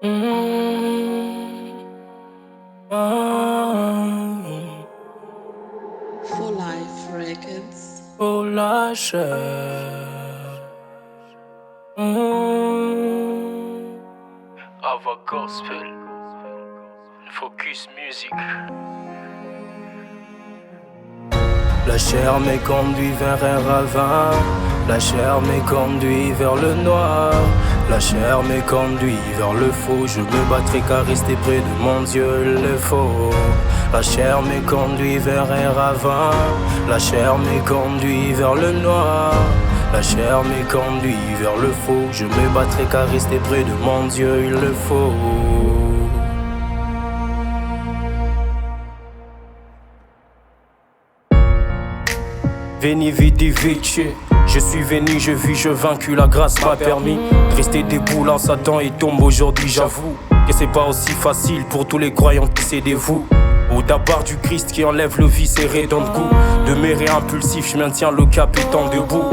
Mm, ah, For Life Records. oh la chair. Ava Gospel, Focus Music. La chair m'est conduit vers un ravin. La chair m'est conduit vers le noir. La chair m'est conduit vers le faux. Je me battrai qu'à rester près de mon Dieu le faux. La chair m'est conduit vers un ravin. La chair m'est conduit vers le noir. La chair m'est conduit vers le faux. Je me battrai qu'à rester près de mon Dieu le faux. Veni vidi vici, je suis venu, je vis, je vaincu, la grâce m'a permis de rester debout là, Satan il tombe aujourd'hui, j'avoue que c'est pas aussi facile pour tous les croyants qui se dévouent au départ du Christ qui enlève le vice et redonne goût. De mes impulsif, je maintiens le cap étant debout.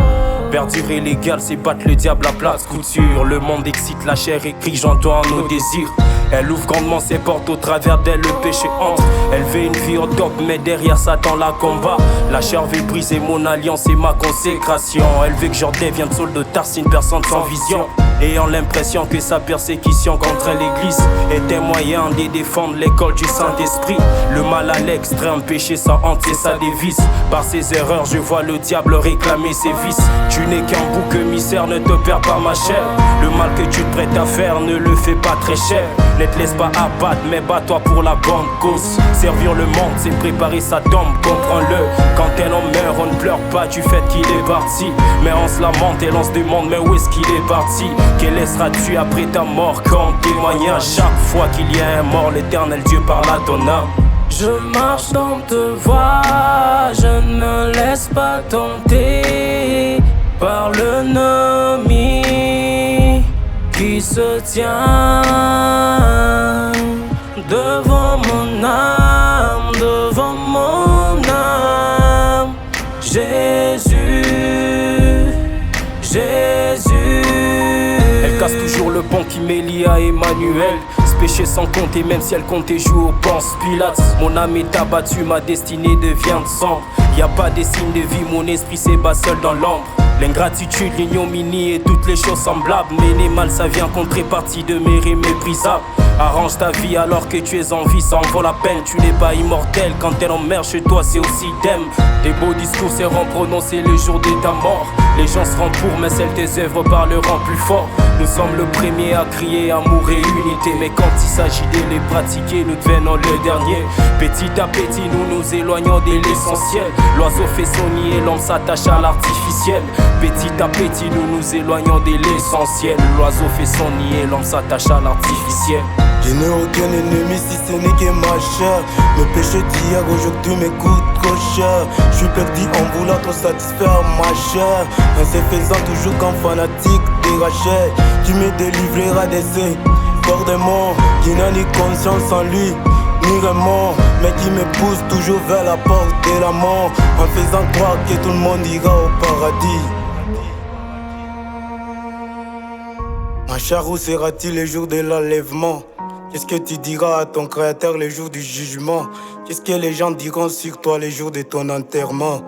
Perdure illégal, c'est battre le diable à place couture. Le monde excite la chair et crie, j'entends nos désirs. Elle ouvre grandement ses portes, au travers d'elle le péché entre. Elle veut une vie au top, mais derrière Satan la combat. La chair veut briser mon alliance et ma consécration. Elle veut que je redevienne Saul de Tarse, une personne sans vision, ayant l'impression que sa persécution contre l'église était moyen de défendre l'école du Saint-Esprit. Le mal à l'extrême, péché sans honte, c'est sa devise. Par ses erreurs, je vois le diable réclamer ses vices. Tu n'es qu'un bouc émissaire, ne te perds pas ma chair. Le mal que tu te prêtes à faire, ne le fais pas très cher. Ne te laisse pas abattre, mais bats-toi pour la bonne cause. Servir le monde, c'est préparer sa tombe, comprends-le. Quand un homme meurt, on ne pleure pas du fait qu'il est parti, mais on se lamente et l'on se demande, mais où est-ce qu'il est parti? Quel laisseras-tu après ta mort comme témoignage? Chaque fois qu'il y a un mort, l'éternel Dieu parle à ton âme. Je marche dans te voie, je ne me laisse pas tenter par l'ennemi qui se tient devant mon âme, devant mon âme. Jésus, Jésus. Elle casse toujours le pont qui m'est lié à Emmanuel. Ce péché sans compter, même si elle comptait jouer au Ponce Pilate. Mon âme est abattue, ma destinée devient sombre. Y a pas des signes de vie, mon esprit s'ébat seul dans l'ombre. L'ingratitude, l'ignominie et toutes les choses semblables. Mener mal, ça vient contrepartie de mes méprisables. Arrange ta vie alors que tu es en vie, ça en vaut la peine. Tu n'es pas immortel, quand elle emmerde chez toi c'est aussi idem. Tes beaux discours seront prononcés le jour de ta mort. Les gens seront pour, mais celles tes œuvres parleront plus fort. Nous sommes le premier à crier amour et unité, mais quand il s'agit de les pratiquer, nous devenons le dernier. Petit à petit, nous nous éloignons de l'essentiel. L'oiseau fait son nid et l'homme s'attache à l'artificiel. Petit à petit, nous nous éloignons de l'essentiel. L'oiseau fait son nid et l'homme s'attache à l'artificiel. Je n'ai aucun ennemi si ce n'est que ma chair. Le péché d'hier aujourd'hui me coûte trop cher. Je suis petit en voulant trop satisfaire ma chair, en se faisant toujours comme fanatique des rachets. Tu me délivreras des corps des morts qui n'a ni conscience en lui ni remords, mais qui me pousse toujours vers la porte de la mort, en faisant croire que tout le monde ira au paradis. Ma chair, où sera-t-il le jour de l'enlèvement? Qu'est-ce que tu diras à ton créateur le jour du jugement? Qu'est-ce que les gens diront sur toi le jour de ton enterrement?